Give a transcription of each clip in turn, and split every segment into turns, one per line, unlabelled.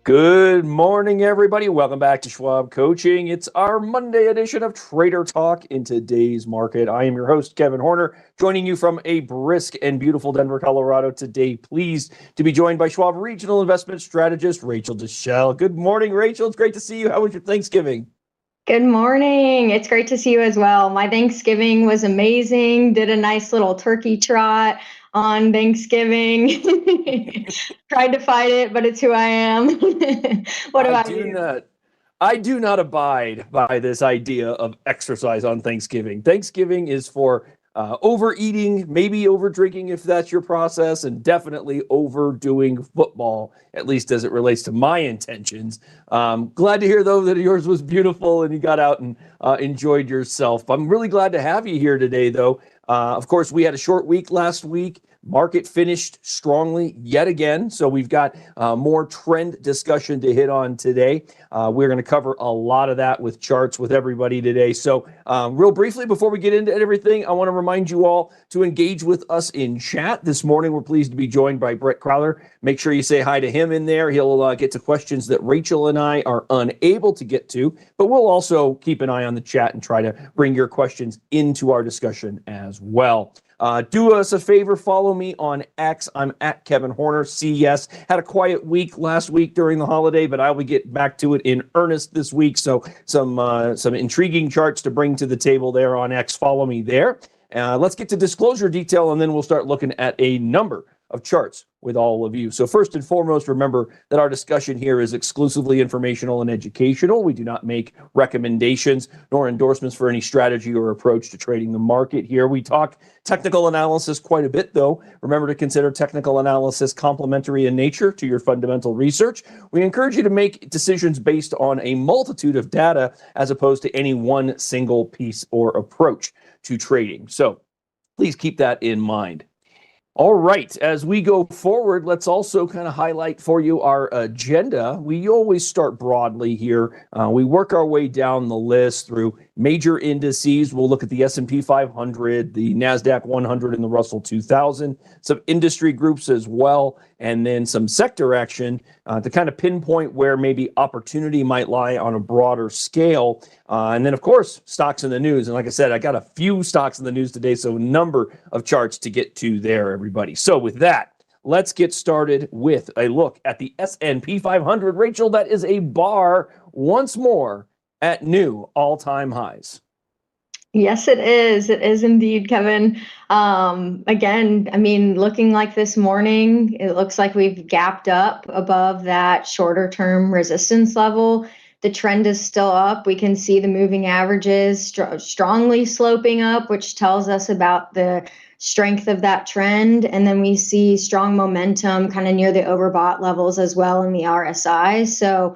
Good morning, everybody. Welcome back to Schwab Coaching. It's our Monday edition of Trader Talk in today's market. I am your host, Kevin Horner, joining you from a brisk and beautiful Denver, Colorado today. Pleased to be joined by Schwab Regional Investment Strategist, Rachel Dashiell. Good morning, Rachel. It's great to see you. How was your Thanksgiving?
Good morning. It's great to see you as well. My Thanksgiving was amazing. Did a nice little turkey trot on Thanksgiving. Tried to fight it, but it's who I am. What about you?
I do not abide by this idea of exercise on Thanksgiving. Thanksgiving is for overeating, maybe over drinking if that's your process, and definitely overdoing football, at least as it relates to my intentions. Glad to hear, though, that yours was beautiful and you got out and enjoyed yourself. I'm really glad to have you here today, though. Of course, we had a short week last week. Market finished strongly yet again, so we've got more trend discussion to hit on today. We're going to cover a lot of that with charts with everybody today. So real briefly, before we get into everything, I want to remind you all to engage with us in chat. This morning, we're pleased to be joined by Brett Crowler. Make sure you say hi to him in there. He'll get to questions that Rachel and I are unable to get to, but we'll also keep an eye on the chat and try to bring your questions into our discussion as well. Do us a favor, follow me on X. I'm at Kevin Horner, CS. Had a quiet week last week during the holiday, but I will get back to it in earnest this week. So some intriguing charts to bring to the table there on X. Follow me there. Let's get to disclosure detail, and then we'll start looking at a number of charts with all of you. So first and foremost, remember that our discussion here is exclusively informational and educational. We do not make recommendations nor endorsements for any strategy or approach to trading the market here. We talk technical analysis quite a bit, though. Remember to consider technical analysis complementary in nature to your fundamental research. We encourage you to make decisions based on a multitude of data as opposed to any one single piece or approach to trading. So please keep that in mind. All right, as we go forward, let's also kind of highlight for you our agenda. We always start broadly here. We work our way down the list through major indices. We'll look at the S&P 500, the NASDAQ 100, and the Russell 2000, some industry groups as well, and then some sector action to kind of pinpoint where maybe opportunity might lie on a broader scale. And then, of course, stocks in the news. And like I said, I got a few stocks in the news today, so a number of charts to get to there, everybody. So with that, let's get started with a look at the S&P 500. Rachel, that is a bar once more at new all-time highs.
Yes, it is. It is indeed, Kevin. Again, I mean, looking like this morning, it looks like we've gapped up above that shorter term resistance level. The trend is still up. We can see the moving averages strongly sloping up, which tells us about the strength of that trend. And then we see strong momentum kind of near the overbought levels as well in the RSI. So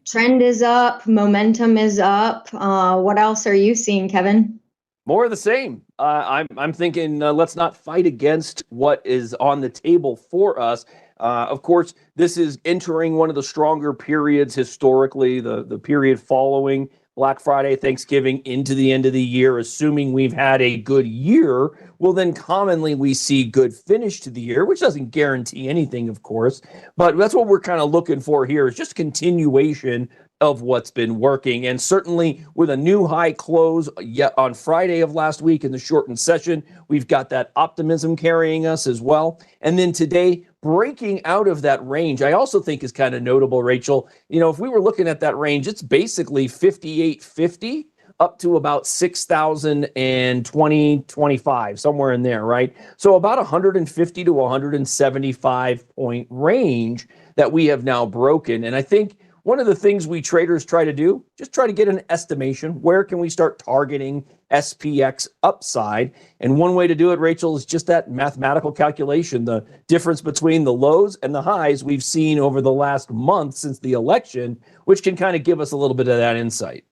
trend is up, momentum is up. What else are you seeing, Kevin?
More of the same. I'm thinking let's not fight against what is on the table for us. Of course, this is entering one of the stronger periods historically, the period following Black Friday, Thanksgiving into the end of the year. Assuming we've had a good year, well, then commonly we see good finish to the year, which doesn't guarantee anything, of course. But that's what we're kind of looking for here, is just continuation of what's been working. And certainly with a new high close yet on Friday of last week in the shortened session, we've got that optimism carrying us as well. And then today, breaking out of that range, I also think is kind of notable, Rachel. You know, if we were looking at that range, it's basically 5850 up to about 6,020, 25, somewhere in there, right? So about 150 to 175 point range that we have now broken. And I think one of the things we traders try to do, just try to get an estimation. Where can we start targeting SPX upside? And one way to do it, Rachel, is just that mathematical calculation, the difference between the lows and the highs we've seen over the last month since the election, which can kind of give us a little bit of that insight.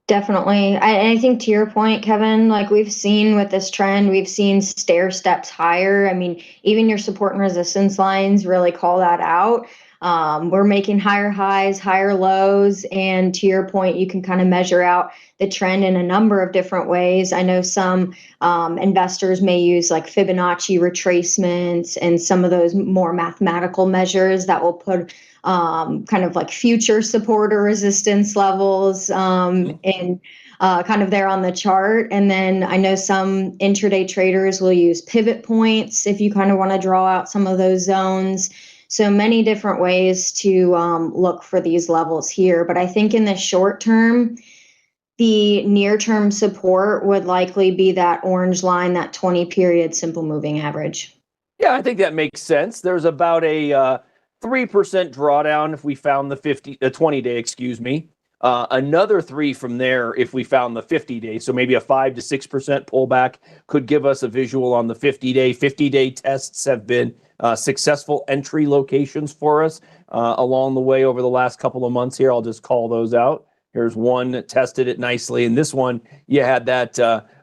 Definitely. I think to your point, Kevin, like we've seen with this trend, we've seen stair steps higher. I mean, even your support and resistance lines really call that out. We're making higher highs, higher lows, and to your point, you can kind of measure out the trend in a number of different ways. I know some investors may use like Fibonacci retracements and some of those more mathematical measures that will put kind of like future support or resistance levels in kind of there on the chart. And then I know some intraday traders will use pivot points if you kind of want to draw out some of those zones. So many different ways to look for these levels here. But I think in the short term, the near-term support would likely be that orange line, that 20-period simple moving average.
Yeah, I think that makes sense. There's about a 3% drawdown if we found the 20-day, excuse me. Another 3 from there if we found the 50-day. So maybe a 5 to 6% pullback could give us a visual on the 50-day. 50-day tests have been successful entry locations for us along the way over the last couple of months here. I'll just call those out. Here's one that tested it nicely. And this one, you had that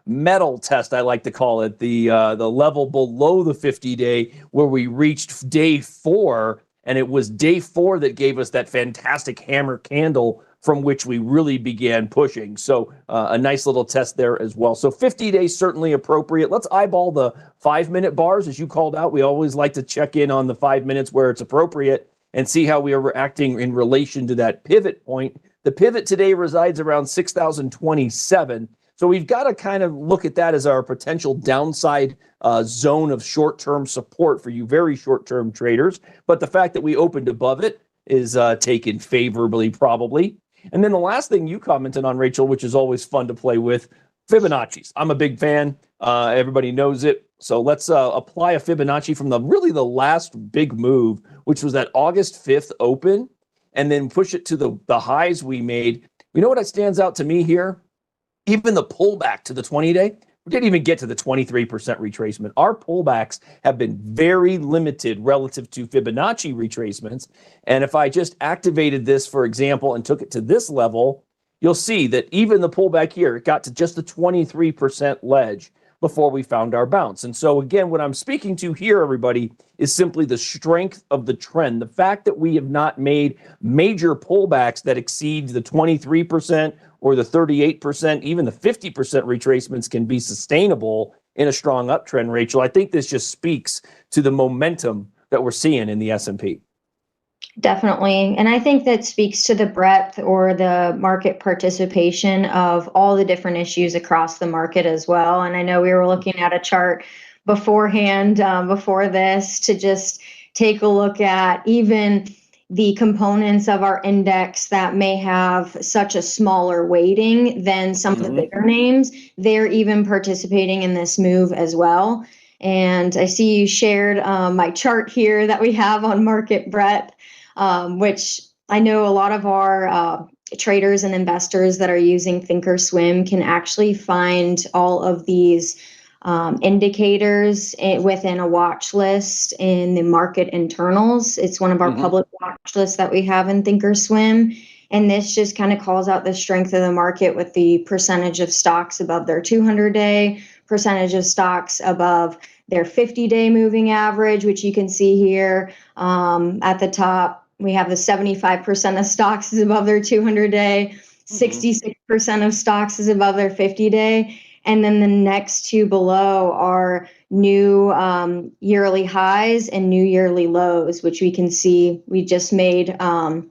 metal test, I like to call it, the level below the 50-day where we reached day 4. And it was day 4 that gave us that fantastic hammer candle from which we really began pushing. So a nice little test there as well. So 50 days certainly appropriate. Let's eyeball the 5-minute bars, as you called out. We always like to check in on the 5 minutes where it's appropriate and see how we are reacting in relation to that pivot point. The pivot today resides around 6,027. So we've got to kind of look at that as our potential downside zone of short-term support for you very short-term traders. But the fact that we opened above it is taken favorably probably. And then the last thing you commented on, Rachel, which is always fun to play with, Fibonacci's. I'm a big fan. Everybody knows it. So let's apply a Fibonacci from the last big move, which was that August 5th open, and then push it to the highs we made. You know what stands out to me here? Even the pullback to the 20-day, we didn't even get to the 23% retracement. Our pullbacks have been very limited relative to Fibonacci retracements. And if I just activated this, for example, and took it to this level, you'll see that even the pullback here, it got to just the 23% ledge before we found our bounce. And so again, what I'm speaking to here, everybody, is simply the strength of the trend. The fact that we have not made major pullbacks that exceed the 23% or the 38%, even the 50% retracements can be sustainable in a strong uptrend, Rachel. I think this just speaks to the momentum that we're seeing in the S&P.
Definitely. And I think that speaks to the breadth or the market participation of all the different issues across the market as well. And I know we were looking at a chart beforehand, before this, to just take a look at even the components of our index that may have such a smaller weighting than some of the bigger names. They're even participating in this move as well. And I see you shared my chart here that we have on market breadth, which I know a lot of our traders and investors that are using Thinkorswim can actually find all of these indicators within a watch list in the market internals. It's one of our public watch lists that we have in Thinkorswim. And this just kind of calls out the strength of the market with the percentage of stocks above their 200-day, percentage of stocks above their 50-day moving average, which you can see here at the top. We have the 75% of stocks is above their 200-day, 66% of stocks is above their 50-day. And then the next two below are new yearly highs and new yearly lows, which we can see we just made a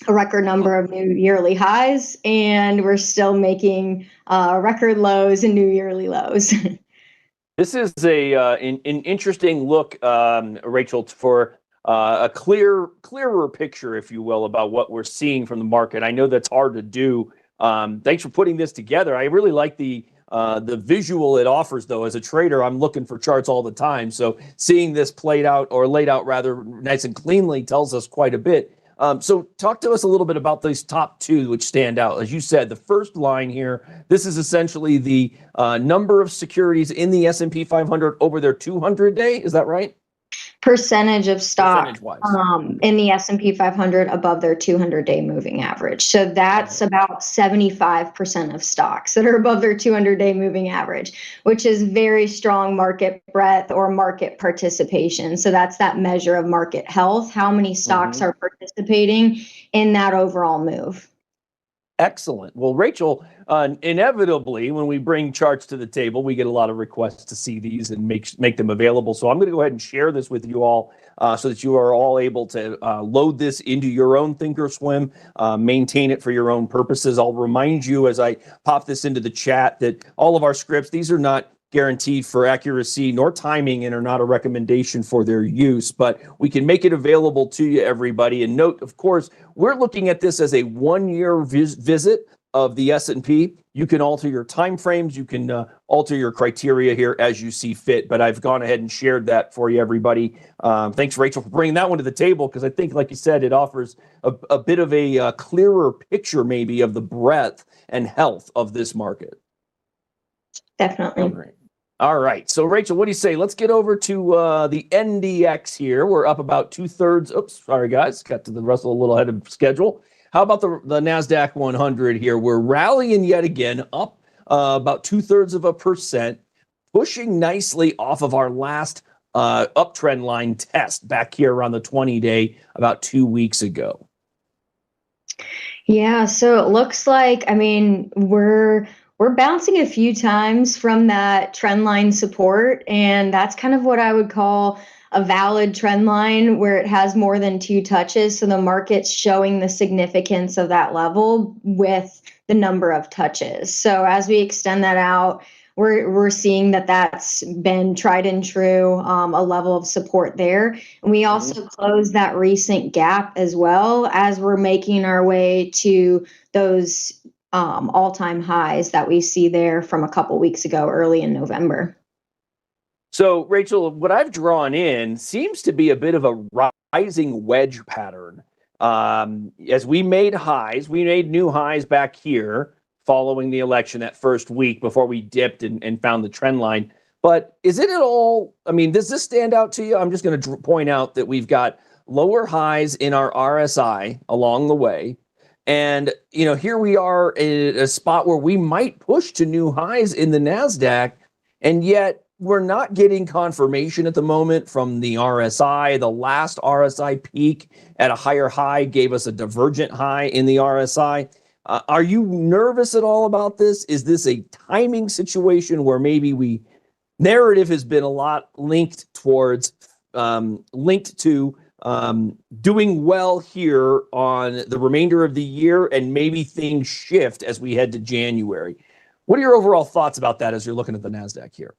record number of new yearly highs, and we're still making record lows and new yearly lows.
This is an interesting look, Rachel, for a clearer picture, if you will, about what we're seeing from the market. I know that's hard to do. Thanks for putting this together. I really like the visual it offers, though. As a trader, I'm looking for charts all the time. So seeing this played out, or laid out rather nice and cleanly, tells us quite a bit. So talk to us a little bit about these top two, which stand out. As you said, the first line here, this is essentially the number of securities in the S&P 500 over their 200-day. Is that right?
percentage of stock
Percentage-wise.
in the S&P 500 above their 200-day moving average. So that's about 75% of stocks that are above their 200-day moving average, which is very strong market breadth or market participation. So that's that measure of market health, how many stocks are participating in that overall move.
Excellent. Well, Rachel, inevitably, when we bring charts to the table, we get a lot of requests to see these and make them available. So I'm going to go ahead and share this with you all so that you are all able to load this into your own Thinkorswim, maintain it for your own purposes. I'll remind you as I pop this into the chat that all of our scripts, these are not guaranteed for accuracy nor timing and are not a recommendation for their use, but we can make it available to you, everybody. And note, of course, we're looking at this as a one-year visit of the S&P. You can alter your time frames. You can alter your criteria here as you see fit, but I've gone ahead and shared that for you, everybody. Thanks, Rachel, for bringing that one to the table, because I think, like you said, it offers a bit of a clearer picture maybe of the breadth and health of this market.
Definitely.
All right. So, Rachel, what do you say? Let's get over to the NDX here. We're up about 2/3. Oops, sorry, guys. Got to the Russell a little ahead of schedule. How about the NASDAQ 100 here? We're rallying yet again, up about 2/3%, pushing nicely off of our last uptrend line test back here around the 20-day about 2 weeks ago.
Yeah, so it looks like, I mean, we're bouncing a few times from that trend line support, and that's kind of what I would call a valid trend line where it has more than 2 touches. So the market's showing the significance of that level with the number of touches. So as we extend that out, we're seeing that that's been tried and true, a level of support there. And we also closed that recent gap as well as we're making our way to those all-time highs that we see there from a couple weeks ago, early in November.
So, Rachel, what I've drawn in seems to be a bit of a rising wedge pattern. As we made highs, we made new highs back here following the election that first week before we dipped and found the trend line. But is it at all, I mean, does this stand out to you? I'm just going to point out that we've got lower highs in our RSI along the way. And, you know, here we are in a spot where we might push to new highs in the NASDAQ, and yet we're not getting confirmation at the moment from the RSI. The last RSI peak at a higher high gave us a divergent high in the RSI. Are you nervous at all about this? Is this a timing situation where maybe narrative has been a lot linked towards, doing well here on the remainder of the year, and maybe things shift as we head to January? What are your overall thoughts about that as you're looking at the NASDAQ here?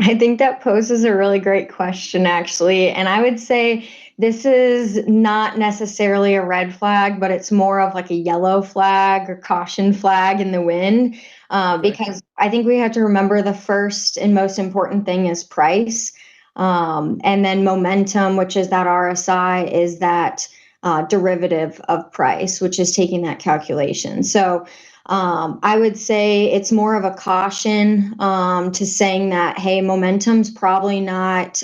I think that poses a really great question, actually. And I would say this is not necessarily a red flag, but it's more of like a yellow flag or caution flag in the wind, because I think we have to remember the first and most important thing is price. And then momentum, which is that RSI, is that derivative of price, which is taking that calculation. So I would say it's more of a caution to saying that, hey, momentum's probably not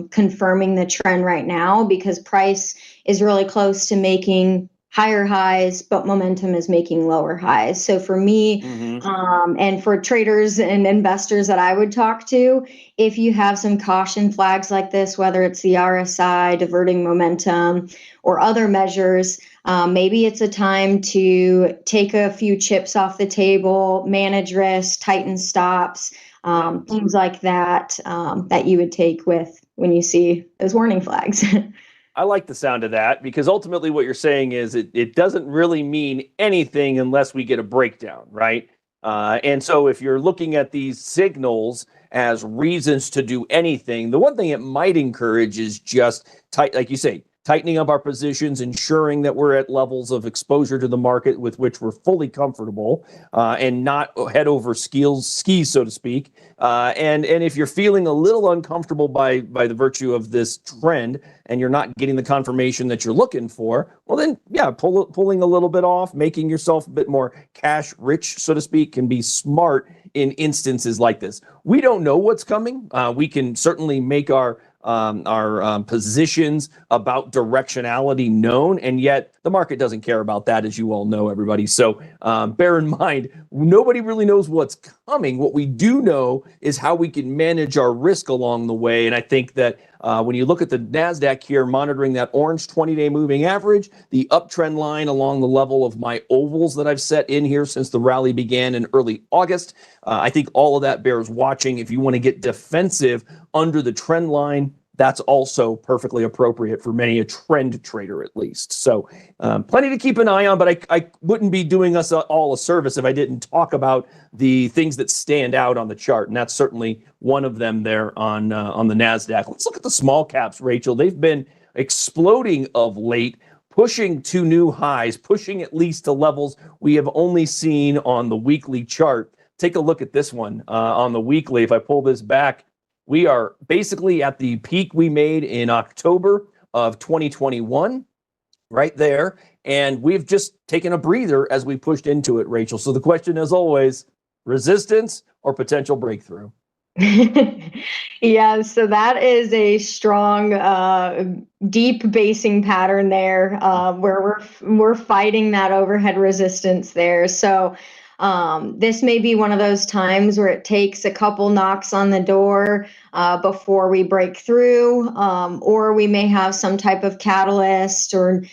confirming the trend right now, because price is really close to making higher highs, but momentum is making lower highs. So for me, and for traders and investors that I would talk to, if you have some caution flags like this, whether it's the RSI, diverting momentum, or other measures, maybe it's a time to take a few chips off the table, manage risk, tighten stops, things like that, that you would take with when you see those warning flags.
I like the sound of that, because ultimately what you're saying is it doesn't really mean anything unless we get a breakdown, right? And so if you're looking at these signals as reasons to do anything, the one thing it might encourage is just, like you say, tightening up our positions, ensuring that we're at levels of exposure to the market with which we're fully comfortable, and not head over skis, so to speak. And if you're feeling a little uncomfortable by the virtue of this trend, and you're not getting the confirmation that you're looking for, well then, yeah, pulling a little bit off, making yourself a bit more cash rich, so to speak, can be smart in instances like this. We don't know what's coming. We can certainly make our positions, about directionality known, and yet the market doesn't care about that, as you all know, everybody. So bear in mind, nobody really knows what's coming. What we do know is how we can manage our risk along the way, and I think that when you look at the NASDAQ here, monitoring that orange 20-day moving average, the uptrend line along the level of my ovals that I've set in here since the rally began in early August, I think all of that bears watching. If you want to get defensive under the trend line, that's also perfectly appropriate for many a trend trader, at least. So plenty to keep an eye on, but I wouldn't be doing us all a service if I didn't talk about the things that stand out on the chart, and that's certainly one of them there on the NASDAQ. Let's look at the small caps, Rachel. They've been exploding of late, pushing to new highs, pushing at least to levels we have only seen on the weekly chart. Take a look at this one on the weekly. If I pull this back, we are basically at the peak we made in October of 2021, right there. And we've just taken a breather as we pushed into it, Rachel. So the question is always, resistance or potential breakthrough?
Yeah, so that is a strong, deep basing pattern there, where we're fighting that overhead resistance there. So this may be one of those times where it takes a couple knocks on the door before we break through, or we may have some type of catalyst or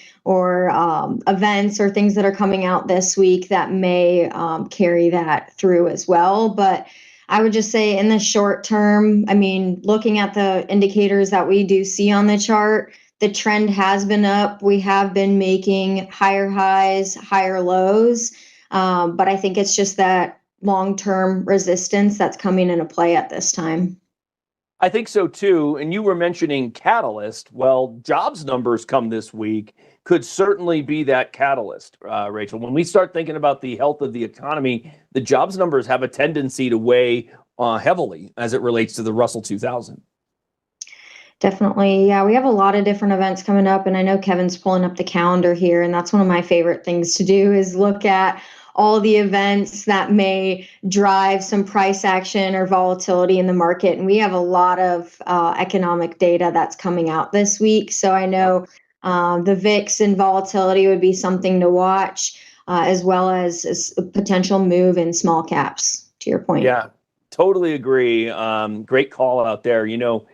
events or things that are coming out this week that may carry that through as well. But I would just say in the short term, I mean, looking at the indicators that we do see on the chart, the trend has been up. We have been making higher highs, higher lows. But I think it's just that long-term resistance that's coming into play at this time.
I think so too. And you were mentioning catalyst. Well, jobs numbers come this week could certainly be that catalyst, Rachel. When we start thinking about the health of the economy, the jobs numbers have a tendency to weigh heavily as it relates to the Russell 2000.
Definitely. Yeah, we have a lot of different events coming up, and I know Kevin's pulling up the calendar here, and that's one of my favorite things to do is look at all the events that may drive some price action or volatility in the market. And we have a lot of economic data that's coming out this week. So I know the VIX and volatility would be something to watch, as well as a potential move in small caps, to your point.
Yeah, totally agree. Great call out there. You know,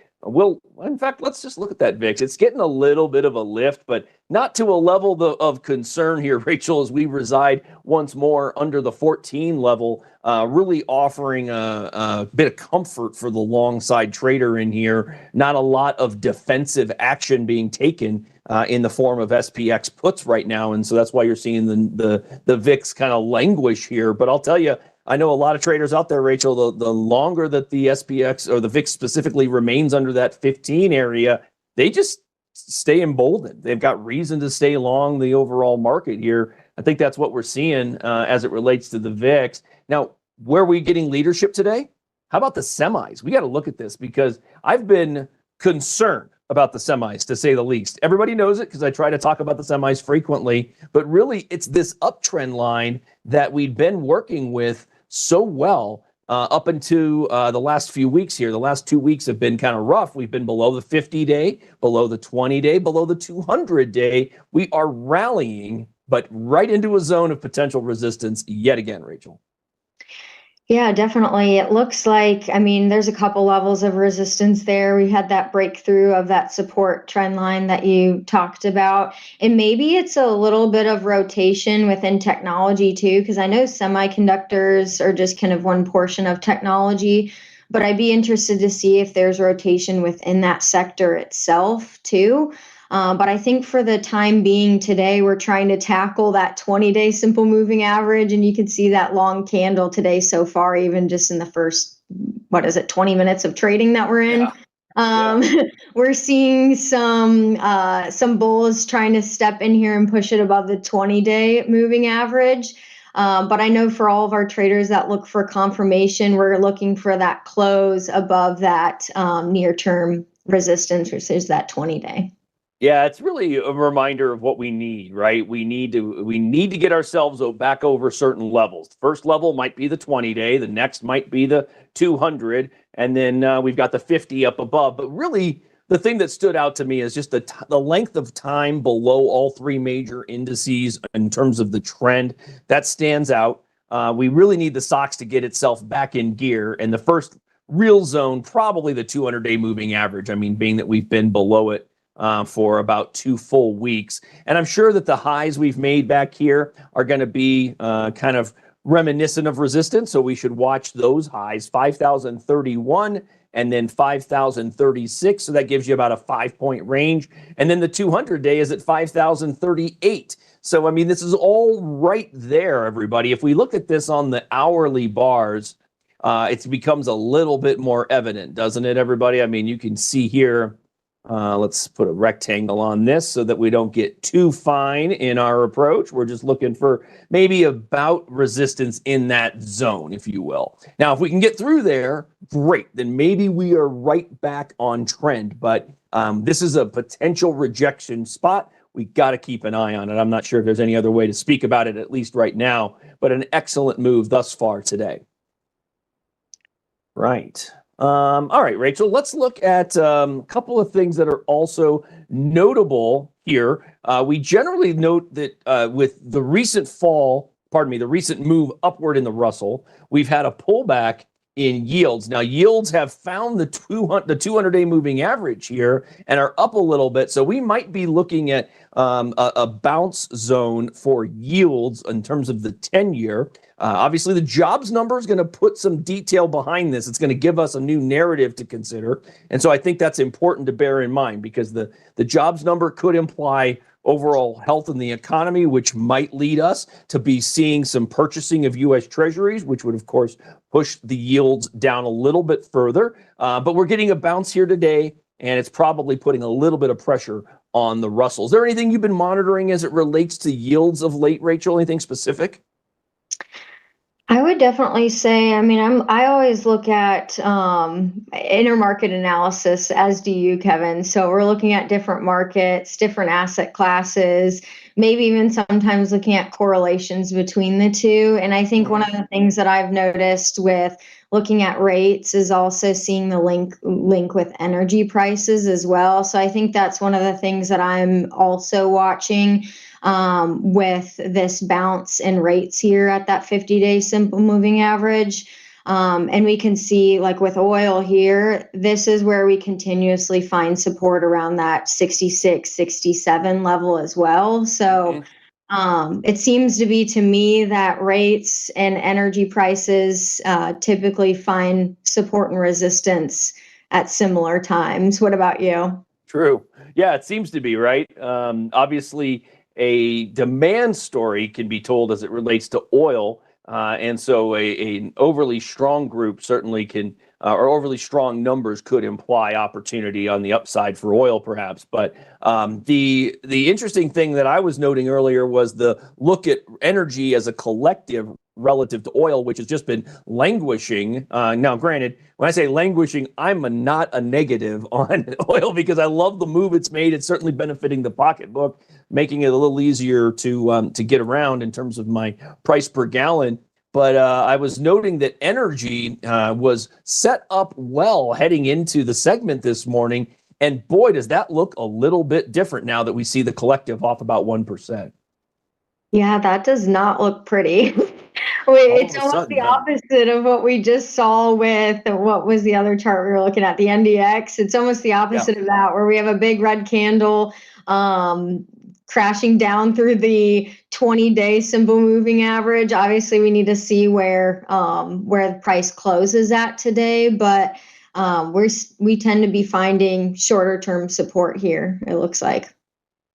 in fact, let's just look at that VIX. It's getting a little bit of a lift, but not to a level of concern here, Rachel, as we reside once more under the 14 level, really offering a bit of comfort for the long side trader in here. Not a lot of defensive action being taken in the form of SPX puts right now, and so that's why you're seeing the VIX kind of languish here. But I'll tell you, I know a lot of traders out there, Rachel, the longer that the SPX or the VIX specifically remains under that 15 area, they just stay emboldened. They've got reason to stay long the overall market here. I think that's what we're seeing as it relates to the VIX. Now, where are we getting leadership today? How about the semis? We got to look at this because I've been concerned about the semis, to say the least. Everybody knows it because I try to talk about the semis frequently, but really it's this uptrend line that we've been working with so well up into the last few weeks here. The last 2 weeks have been kind of rough. We've been below the 50-day, below the 20-day, below the 200-day. We are rallying, but right into a zone of potential resistance yet again, Rachel.
Yeah, definitely. It looks like, I mean, there's a couple levels of resistance there. We had that breakthrough of that support trend line that you talked about. And maybe it's a little bit of rotation within technology too, because I know semiconductors are just kind of one portion of technology, but I'd be interested to see if there's rotation within that sector itself too. But I think for the time being today, we're trying to tackle that 20-day simple moving average. And you can see that long candle today so far, even just in the first, 20 minutes of trading that we're in. We're seeing some bulls trying to step in here and push it above the 20-day moving average. But I know for all of our traders that look for confirmation, we're looking for that close above that near-term resistance, which is that 20-day.
Yeah, it's really a reminder of what we need, right? We need to get ourselves back over certain levels. The first level might be the 20-day, the next might be the 200, and then we've got the 50 up above. But really, the thing that stood out to me is just the length of time below all three major indices in terms of the trend. That stands out. We really need the SOX to get itself back in gear. And the first real zone, probably the 200-day moving average. I mean, being that we've been below it for about 2 full weeks. And I'm sure that the highs we've made back here are going to be kind of reminiscent of resistance. So we should watch those highs, 5,031 and then 5,036. So that gives you about a 5-point range. And then the 200-day is at 5,038. So, I mean, this is all right there, everybody. If we look at this on the hourly bars, it becomes a little bit more evident, doesn't it, everybody? I mean, you can see here, let's put a rectangle on this so that we don't get too fine in our approach. We're just looking for maybe about resistance in that zone, if you will. Now, if we can get through there, great. Then maybe we are right back on trend. But this is a potential rejection spot. We got to keep an eye on it. I'm not sure if there's any other way to speak about it, at least right now, but an excellent move thus far today. Right. All right, Rachel, let's look at a couple of things that are also notable here. We generally note that with the recent the recent move upward in the Russell, we've had a pullback in yields. Now, yields have found the 200-day moving average here and are up a little bit. So we might be looking at a bounce zone for yields in terms of the 10-year. Obviously, the jobs number is going to put some detail behind this. It's going to give us a new narrative to consider. And so I think that's important to bear in mind because the jobs number could imply overall health in the economy, which might lead us to be seeing some purchasing of U.S. Treasuries, which would, of course, push the yields down a little bit further. But we're getting a bounce here today, and it's probably putting a little bit of pressure on the Russell. Is there anything you've been monitoring as it relates to yields of late, Rachel? Anything specific?
I would definitely say, I always look at intermarket analysis, as do you, Kevin. So we're looking at different markets, different asset classes, maybe even sometimes looking at correlations between the two. And I think one of the things that I've noticed with looking at rates is also seeing the link with energy prices as well. So I think that's one of the things that I'm also watching with this bounce in rates here at that 50-day simple moving average. And we can see, like with oil here, this is where we continuously find support around that 66, 67 level as well. So it seems to be, to me, that rates and energy prices typically find support and resistance at similar times. What about you?
True. Yeah, it seems to be, right? Obviously, a demand story can be told as it relates to oil. And so an overly strong group certainly can, or overly strong numbers could imply opportunity on the upside for oil, perhaps. But the interesting thing that I was noting earlier was the look at energy as a collective relative to oil, which has just been languishing. Now, granted, when I say languishing, I'm not a negative on oil because I love the move it's made. It's certainly benefiting the pocketbook, making it a little easier to get around in terms of my price per gallon. But I was noting that energy was set up well heading into the segment this morning. And boy, does that look a little bit different now that we see the collective off about 1%.
Yeah, that does not look pretty. It's almost the opposite of what we just saw with what was the other chart we were looking at, the NDX. It's almost the opposite of that, where we have a big red candle crashing down through the 20-day simple moving average. Obviously, we need to see where the price closes at today, but we tend to be finding shorter term support here, it looks like.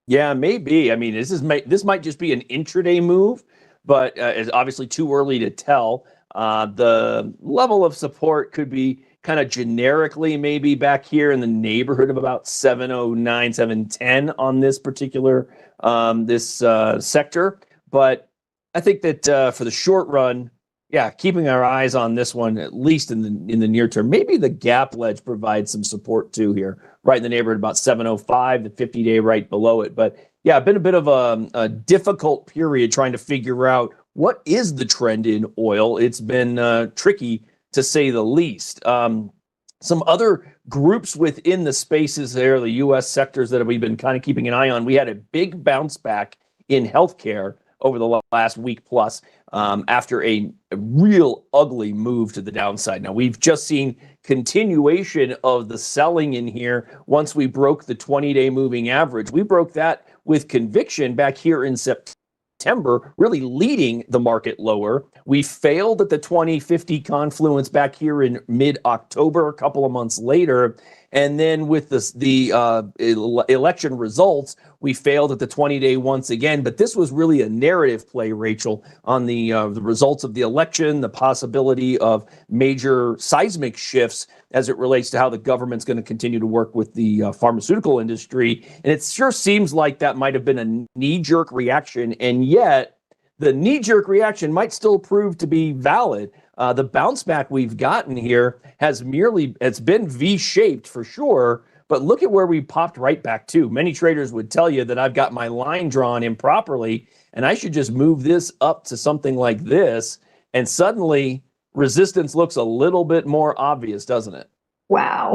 Yeah, maybe. I mean, this might just be an intraday move, but it's obviously too early to tell. The level of support could be kind of generically maybe back here in the neighborhood of about 709, 710 on this particular sector. But I think that for the short run, yeah, keeping our eyes on this one, at least in the near term. Maybe the gap ledge provides some support too here, right in the neighborhood about 705, the 50-day right below it. But yeah, been a bit of a difficult period trying to figure out what is the trend in oil. It's been tricky to say the least. Some other groups within the spaces there, the U.S. sectors that we've been kind of keeping an eye on, we had a big bounce back in healthcare over the last week plus after a real ugly move to the downside. Now, we've just seen continuation of the selling in here once we broke the 20-day moving average. We broke that with conviction back here in September, really leading the market lower. We failed at the 2050 confluence back here in mid-October, a couple of months later. And then with the election results, we failed at the 20-day once again. But this was really a narrative play, Rachel, on the results of the election, the possibility of major seismic shifts as it relates to how the government's going to continue to work with the pharmaceutical industry. And it sure seems like that might have been a knee-jerk reaction. And yet, the knee-jerk reaction might still prove to be valid. The bounce back we've gotten here it's been V-shaped for sure, but look at where we popped right back to. Many traders would tell you that I've got my line drawn improperly, and I should just move this up to something like this, and suddenly resistance looks a little bit more obvious, doesn't it?
Wow.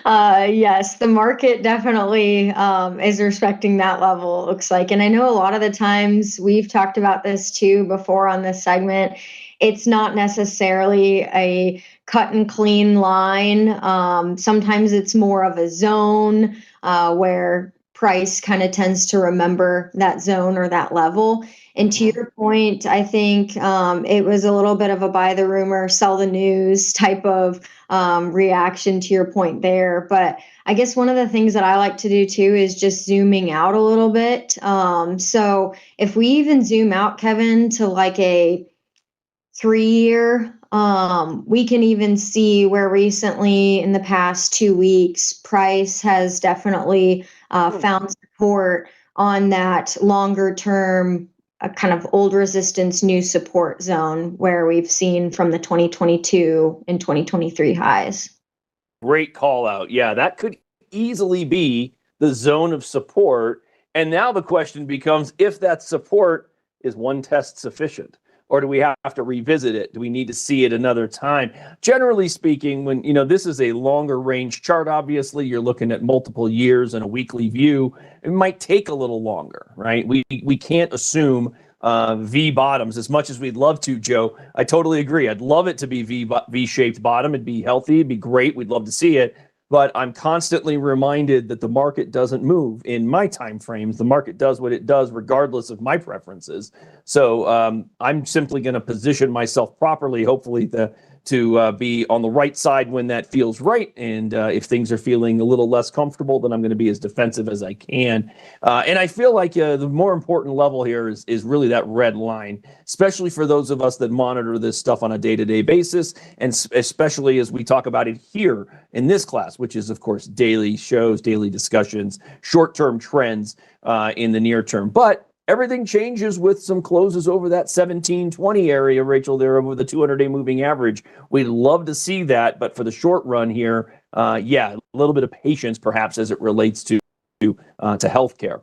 Yes, the market definitely is respecting that level, it looks like. And I know a lot of the times we've talked about this too before on this segment. It's not necessarily a cut and clean line. Sometimes it's more of a zone where price kind of tends to remember that zone or that level. And to your point, I think it was a little bit of a buy the rumor, sell the news type of reaction to your point there. But I guess one of the things that I like to do too is just zooming out a little bit. So if we even zoom out, Kevin, to like a 3-year, we can even see where recently in the past 2 weeks, price has definitely found support on that longer term kind of old resistance, new support zone where we've seen from the 2022 and 2023 highs.
Great call out. Yeah, that could easily be the zone of support. And now the question becomes if that support is one test sufficient, or do we have to revisit it? Do we need to see it another time? Generally speaking, when this is a longer range chart, obviously you're looking at multiple years and a weekly view. It might take a little longer, right? We can't assume V bottoms as much as we'd love to, Joe. I totally agree. I'd love it to be V-shaped bottom. It'd be healthy. It'd be great. We'd love to see it. But I'm constantly reminded that the market doesn't move in my time frames. The market does what it does, regardless of my preferences. So I'm simply going to position myself properly, hopefully to be on the right side when that feels right. And if things are feeling a little less comfortable, then I'm going to be as defensive as I can. And I feel like the more important level here is really that red line, especially for those of us that monitor this stuff on a day-to-day basis, and especially as we talk about it here in this class, which is, of course, daily shows, daily discussions, short-term trends in the near term. But everything changes with some closes over that 1720 area, Rachel, there over the 200-day moving average. We'd love to see that, but for the short run here, a little bit of patience perhaps as it relates to healthcare.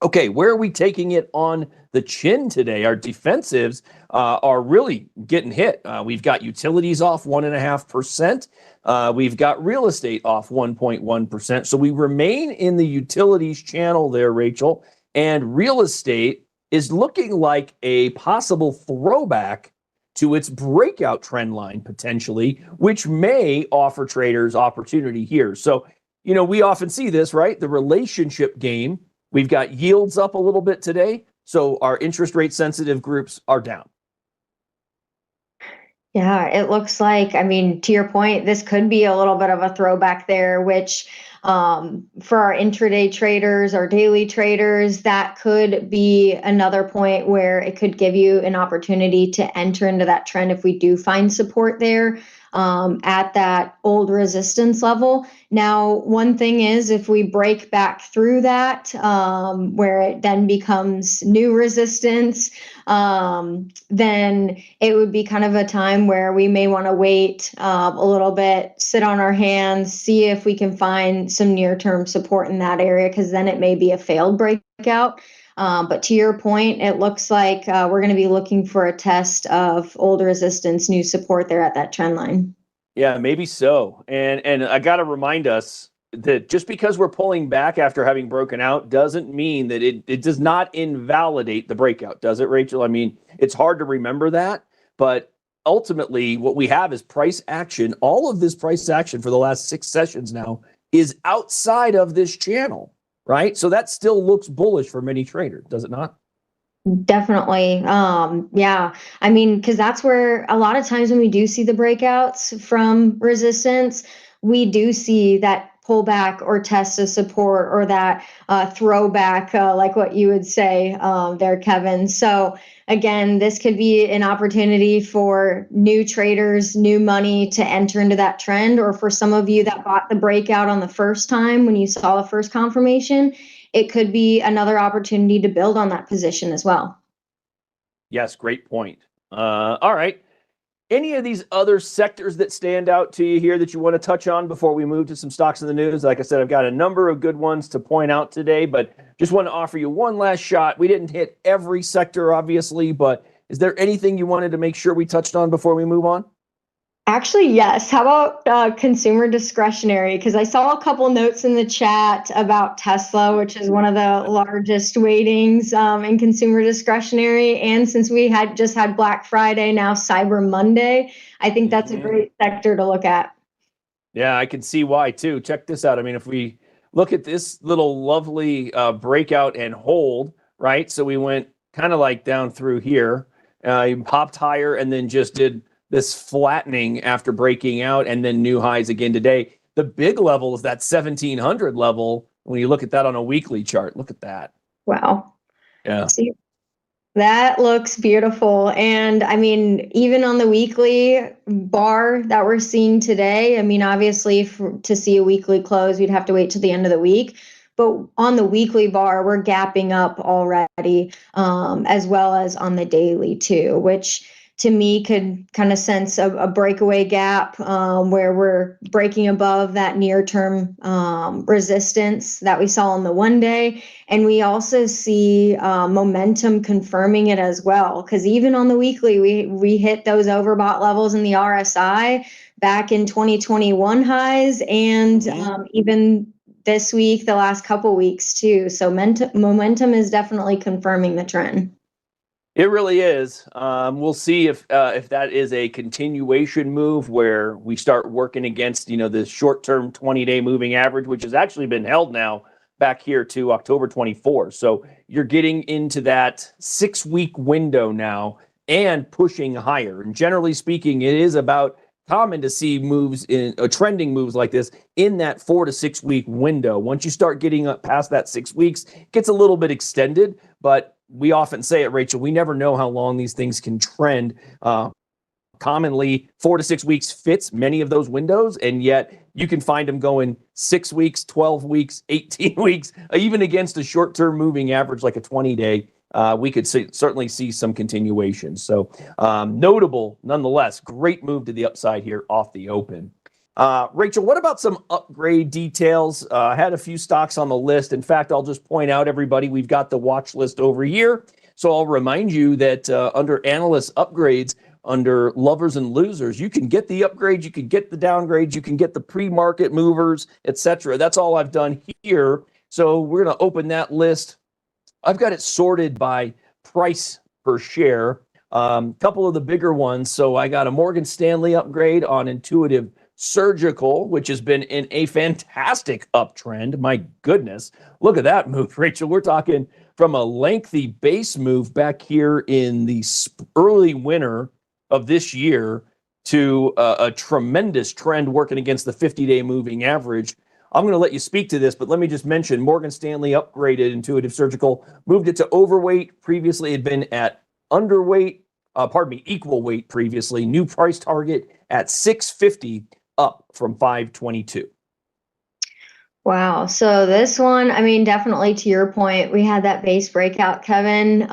Okay, where are we taking it on the chin today? Our defensives are really getting hit. We've got utilities off 1.5%. We've got real estate off 1.1%. So we remain in the utilities channel there, Rachel. And real estate is looking like a possible throwback to its breakout trend line potentially, which may offer traders opportunity here. So, we often see this, right? The relationship game. We've got yields up a little bit today. So our interest rate sensitive groups are down.
Yeah, it looks like, to your point, this could be a little bit of a throwback there, which for our intraday traders, our daily traders, that could be another point where it could give you an opportunity to enter into that trend if we do find support there at that old resistance level. Now, one thing is if we break back through that, where it then becomes new resistance, then it would be kind of a time where we may want to wait a little bit, sit on our hands, see if we can find some near-term support in that area, because then it may be a failed breakout. But to your point, it looks like we're going to be looking for a test of old resistance, new support there at that trend line.
Yeah, maybe so. And I got to remind us that just because we're pulling back after having broken out doesn't mean that it does not invalidate the breakout, does it, Rachel? I mean, it's hard to remember that, but ultimately what we have is price action. All of this price action for the last 6 sessions now is outside of this channel, right? So that still looks bullish for many traders, does it not?
Definitely. Yeah. I mean, because that's where a lot of times when we do see the breakouts from resistance, we do see that pullback or test of support or that throwback, like what you would say there, Kevin. So, again, this could be an opportunity for new traders, new money to enter into that trend, or for some of you that bought the breakout on the first time when you saw the first confirmation, it could be another opportunity to build on that position as well.
Yes, great point. All right. Any of these other sectors that stand out to you here that you want to touch on before we move to some stocks in the news? Like I said, I've got a number of good ones to point out today, but just want to offer you one last shot. We didn't hit every sector, obviously, but is there anything you wanted to make sure we touched on before we move on?
Actually, yes. How about consumer discretionary? Because I saw a couple notes in the chat about Tesla, which is one of the largest weightings in consumer discretionary. And since we had just had Black Friday, now Cyber Monday, I think that's a great sector to look at.
Yeah, I can see why too. Check this out. I mean, if we look at this little lovely breakout and hold, right? So we went kind of like down through here, popped higher, and then just did this flattening after breaking out, and then new highs again today. The big level is that 1700 level. When you look at that on a weekly chart, look at that.
Wow.
Yeah.
See, that looks beautiful. And I mean, even on the weekly bar that we're seeing today, I mean, obviously, to see a weekly close, we'd have to wait till the end of the week. But on the weekly bar, we're gapping up already, as well as on the daily, too, which to me could kind of sense a breakaway gap where we're breaking above that near term resistance that we saw on the 1 day. And we also see momentum confirming it as well, because even on the weekly, we hit those overbought levels in the RSI back in 2021 highs, and even this week, the last couple weeks too. So momentum is definitely confirming the trend.
It really is. We'll see if that is a continuation move where we start working against the short-term 20-day moving average, which has actually been held now back here to October 24. So you're getting into that 6-week window now and pushing higher. And generally speaking, it is about common to see moves in trending moves like this in that 4 to 6 week window. Once you start getting up past that 6 weeks, it gets a little bit extended, but we often say it, Rachel, we never know how long these things can trend. Commonly, 4 to 6 weeks fits many of those windows, and yet you can find them going 6 weeks, 12 weeks, 18 weeks, even against a short-term moving average like a 20-day. We could certainly see some continuation. So notable, nonetheless, great move to the upside here off the open. Rachel, what about some upgrade details? I had a few stocks on the list. In fact, I'll just point out, everybody, we've got the watch list over here. So I'll remind you that under analyst upgrades, under lovers and losers, you can get the upgrades, you can get the downgrades, you can get the pre-market movers, etc. That's all I've done here. So we're going to open that list. I've got it sorted by price per share. Couple of the bigger ones. So I got a Morgan Stanley upgrade on Intuitive Surgical, which has been in a fantastic uptrend. My goodness, look at that move, Rachel. We're talking from a lengthy base move back here in the early winter of this year to a tremendous trend working against the 50-day moving average. I'm going to let you speak to this, but let me just mention Morgan Stanley upgraded Intuitive Surgical, moved it to overweight. Previously, it had been at underweight, equal weight previously. New price target at 650, up from 522.
Wow. So this one, I mean, definitely to your point, we had that base breakout, Kevin.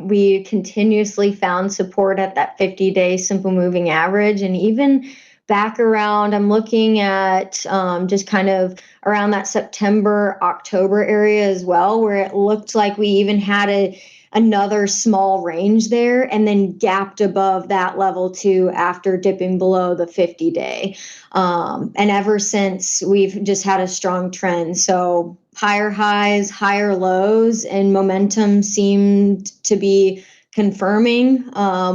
We continuously found support at that 50-day simple moving average. And even back around, I'm looking at just kind of around that September, October area as well, where it looked like we even had another small range there and then gapped above that level too after dipping below the 50-day. And ever since, we've just had a strong trend. So higher highs, higher lows, and momentum seemed to be confirming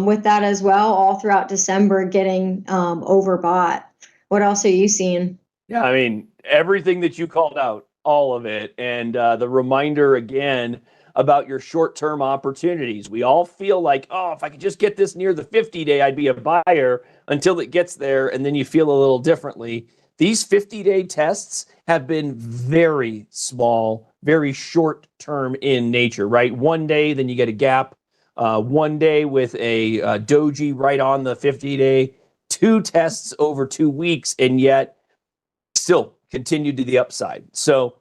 with that as well, all throughout December, getting overbought. What else are you seeing?
Yeah, I mean, everything that you called out, all of it. And the reminder again about your short-term opportunities. We all feel like, oh, if I could just get this near the 50-day, I'd be a buyer until it gets there. And then you feel a little differently. These 50-day tests have been very small, very short-term in nature, right? One day, then you get a gap. One day with a doji right on the 50-day, two tests over 2 weeks, and yet still continued to the upside. So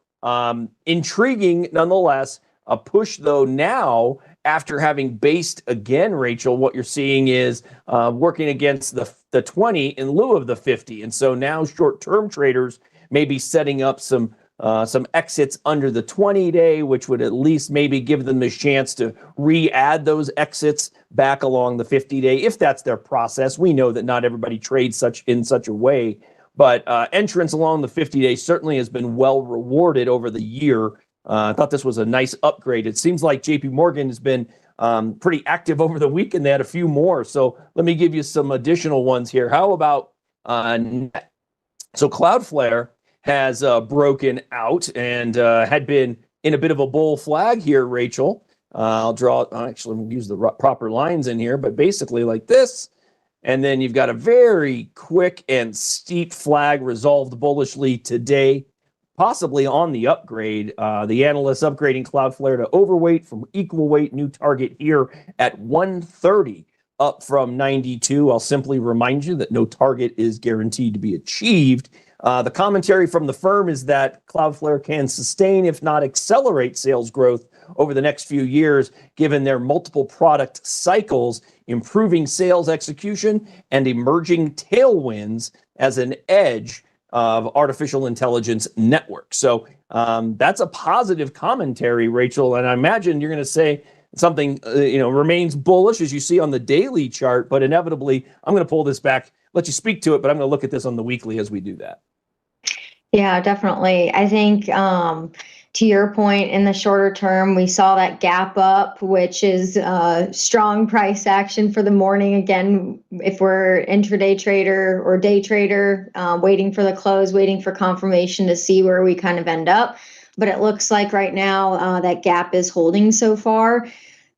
intriguing nonetheless. A push though now after having based again, Rachel, what you're seeing is working against the 20 in lieu of the 50. And so now short-term traders may be setting up some exits under the 20-day, which would at least maybe give them a chance to re-add those exits back along the 50-day, if that's their process. We know that not everybody trades in such a way, but entrance along the 50-day certainly has been well rewarded over the year. I thought this was a nice upgrade. It seems like JP Morgan has been pretty active over the week, and they had a few more. So let me give you some additional ones here. How about net? So Cloudflare has broken out and had been in a bit of a bull flag here, Rachel. Actually use the proper lines in here, but basically like this. And then you've got a very quick and steep flag resolved bullishly today, possibly on the upgrade. The analysts upgrading Cloudflare to overweight from equal weight, new target here at 130, up from 92. I'll simply remind you that no target is guaranteed to be achieved. The commentary from the firm is that Cloudflare can sustain, if not accelerate, sales growth over the next few years, given their multiple product cycles, improving sales execution, and emerging tailwinds as an edge of artificial intelligence networks. So that's a positive commentary, Rachel. And I imagine you're going to say something, remains bullish as you see on the daily chart, but inevitably I'm going to pull this back, let you speak to it, but I'm going to look at this on the weekly as we do that.
Yeah, definitely. I think to your point, in the shorter term, we saw that gap up, which is strong price action for the morning. Again, if we're intraday trader or day trader, waiting for the close, waiting for confirmation to see where we kind of end up. But it looks like right now that gap is holding so far.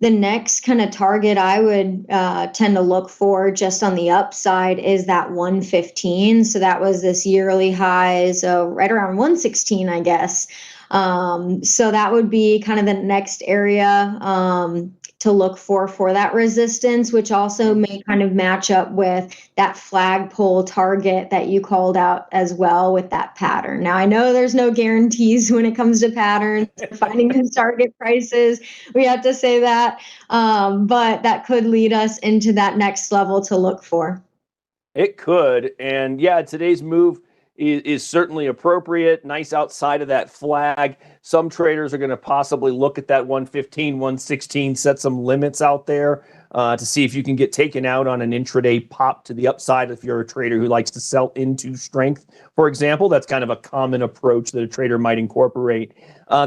The next kind of target I would tend to look for just on the upside is that 115. So that was this yearly high, so right around 116, I guess. So that would be kind of the next area to look for that resistance, which also may kind of match up with that flagpole target that you called out as well with that pattern. Now, I know there's no guarantees when it comes to patterns, finding those target prices. We have to say that, but that could lead us into that next level to look for.
It could. And yeah, today's move is certainly appropriate, nice outside of that flag. Some traders are going to possibly look at that 115, 116, set some limits out there to see if you can get taken out on an intraday pop to the upside if you're a trader who likes to sell into strength. For example, that's kind of a common approach that a trader might incorporate.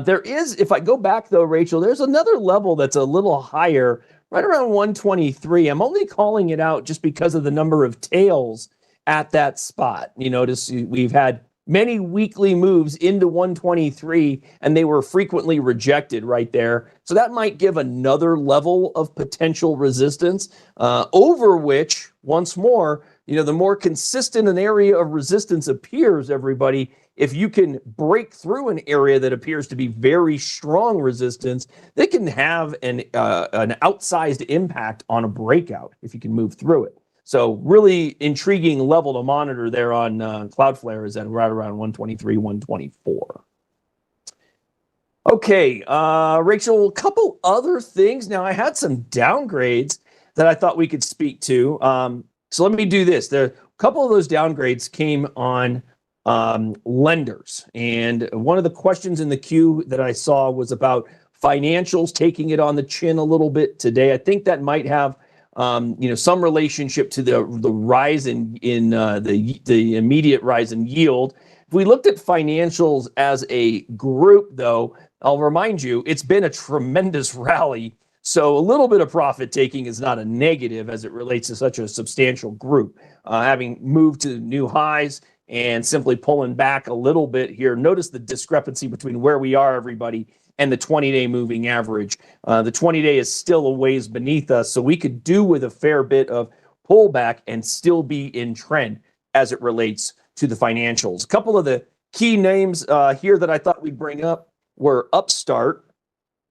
There is, if I go back though, Rachel, there's another level that's a little higher, right around 123. I'm only calling it out just because of the number of tails at that spot. You notice we've had many weekly moves into 123 and they were frequently rejected right there. So that might give another level of potential resistance over which, once more, the more consistent an area of resistance appears, everybody, if you can break through an area that appears to be very strong resistance, they can have an outsized impact on a breakout if you can move through it. So really intriguing level to monitor there on Cloudflare is at right around 123, 124. Okay, Rachel, a couple other things. Now, I had some downgrades that I thought we could speak to. So let me do this. A couple of those downgrades came on lenders. And one of the questions in the queue that I saw was about Financials taking it on the chin a little bit today. I think that might have some relationship to the rise in the immediate rise in yield. If we looked at financials as a group, though, I'll remind you, it's been a tremendous rally. So a little bit of profit taking is not a negative as it relates to such a substantial group. Having moved to new highs and simply pulling back a little bit here. Notice the discrepancy between where we are, everybody, and the 20-day moving average. The 20-day is still a ways beneath us, so we could do with a fair bit of pullback and still be in trend as it relates to the financials. A couple of the key names here that I thought we'd bring up were Upstart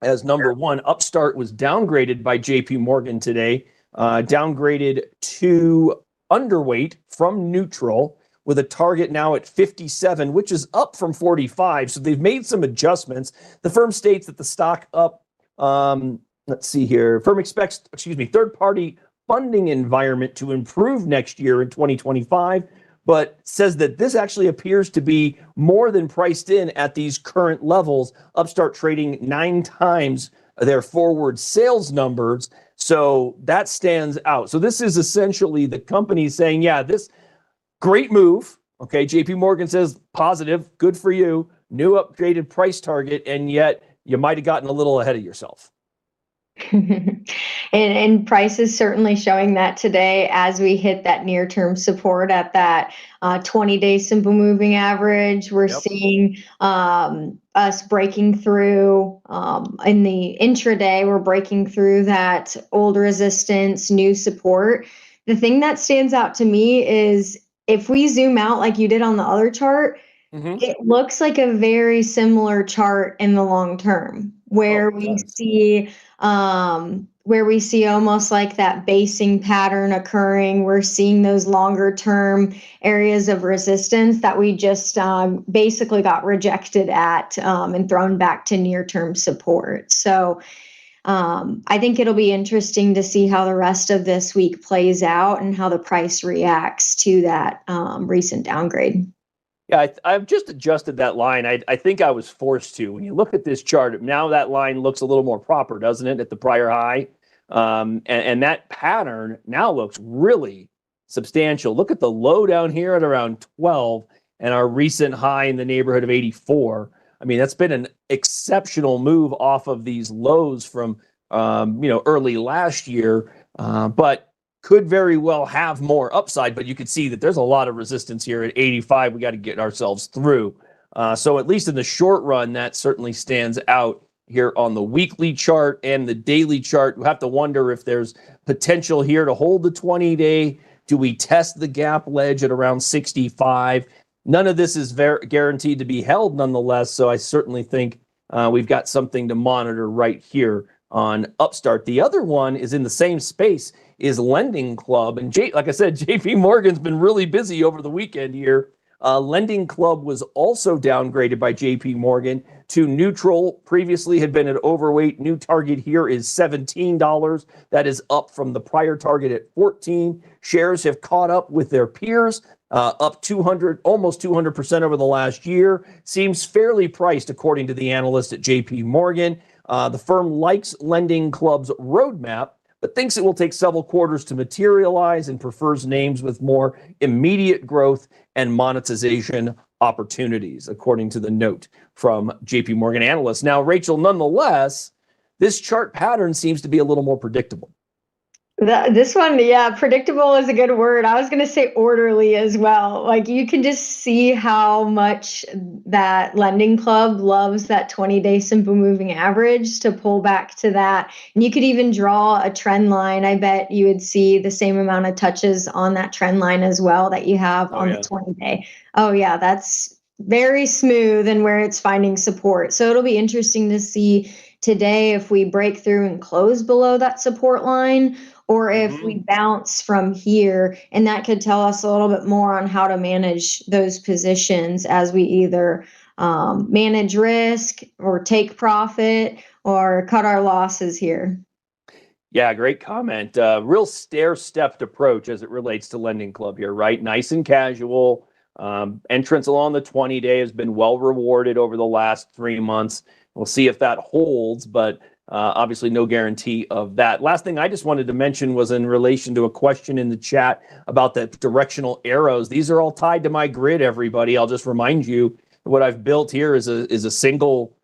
as number one. Upstart was downgraded by JP Morgan today, downgraded to underweight from neutral, with a target now at 57, which is up from 45. So they've made some adjustments. The firm states that the stock up, let's see here, firm expects, third-party funding environment to improve next year in 2025, but says that this actually appears to be more than priced in at these current levels. Upstart trading 9 times their forward sales numbers. So that stands out. So this is essentially the company saying, yeah, this great move. Okay, JP Morgan says positive, good for you, new upgraded price target, and yet you might have gotten a little ahead of yourself.
and price is certainly showing that today as we hit that near-term support at that 20-day simple moving average. We're seeing us breaking through in the intraday. We're breaking through that old resistance, new support. The thing that stands out to me is if we zoom out like you did on the other chart, it looks like a very similar chart in the long term where we see almost like that basing pattern occurring. We're seeing those longer term areas of resistance that we just basically got rejected at and thrown back to near term support. So I think it'll be interesting to see how the rest of this week plays out and how the price reacts to that recent downgrade.
Yeah, I've just adjusted that line. I think I was forced to. When you look at this chart, now that line looks a little more proper, doesn't it, at the prior high? And that pattern now looks really substantial. Look at the low down here at around 12 and our recent high in the neighborhood of 84. I mean, that's been an exceptional move off of these lows from, early last year, but could very well have more upside. But you can see that there's a lot of resistance here at 85. We got to get ourselves through. So at least in the short run, that certainly stands out here on the weekly chart and the daily chart. You have to wonder if there's potential here to hold the 20-day. Do we test the gap ledge at around 65? None of this is guaranteed to be held nonetheless, so I certainly think we've got something to monitor right here on Upstart. The other one is in the same space, is Lending Club. And like I said, JP Morgan's been really busy over the weekend here. Lending Club was also downgraded by JP Morgan to neutral. Previously had been at overweight. New target here is $17. That is up from the prior target at $14. Shares have caught up with their peers, up almost 200% over the last year. Seems fairly priced according to the analyst at JP Morgan. The firm likes Lending Club's roadmap, but thinks it will take several quarters to materialize and prefers names with more immediate growth and monetization opportunities, according to the note from JP Morgan analysts. Now, Rachel, nonetheless, this chart pattern seems to be a little more predictable.
This one, yeah, predictable is a good word. I was going to say orderly as well. Like you can just see how much that Lending Club loves that 20-day simple moving average to pull back to that. And you could even draw a trend line. I bet you would see the same amount of touches on that trend line as well that you have on the 20-day. Oh yeah, that's very smooth and where it's finding support. So it'll be interesting to see today if we break through and close below that support line, or if we bounce from here, and that could tell us a little bit more on how to manage those positions as we either manage risk or take profit or cut our losses here.
Yeah, great comment. Real stair-stepped approach as it relates to Lending Club here, right? Nice and casual. Entrance along the 20-day has been well rewarded over the last 3 months. We'll see if that holds, but obviously no guarantee of that. Last thing I just wanted to mention was in relation to a question in the chat about the directional arrows. These are all tied to my grid, everybody. I'll just remind you what I've built here is a single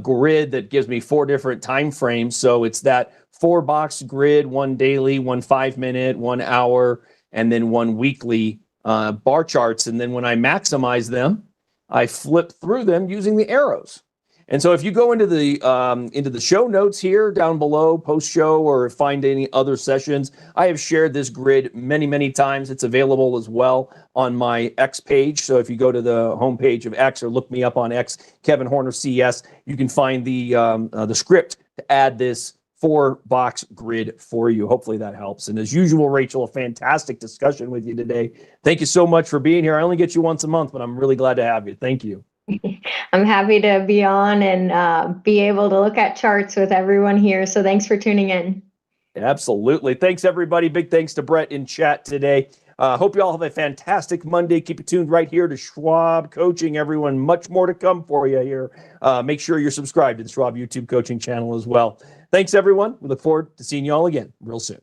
grid that gives me 4 different time frames. So it's that 4-box grid, 1 daily, 1 5-minute, 1 hour, and then 1 weekly bar charts. And then when I maximize them, I flip through them using the arrows. And so if you go into the show notes here down below, post show, or find any other sessions, I have shared this grid many, many times. It's available as well on my X page. So if you go to the homepage of X or look me up on X, Kevin Horner CS, you can find the script to add this 4-box grid for you. Hopefully that helps. And as usual, Rachel, a fantastic discussion with you today. Thank you so much for being here. I only get you once a month, but I'm really glad to have you. Thank you.
I'm happy to be on and be able to look at charts with everyone here. So thanks for tuning in.
Absolutely. Thanks, everybody. Big thanks to Brett in chat today. Hope you all have a fantastic Monday. Keep it tuned right here to Schwab Coaching, everyone. Much more to come for you here. Make sure you're subscribed to the Schwab YouTube coaching channel as well. Thanks, everyone. We look forward to seeing you all again real soon.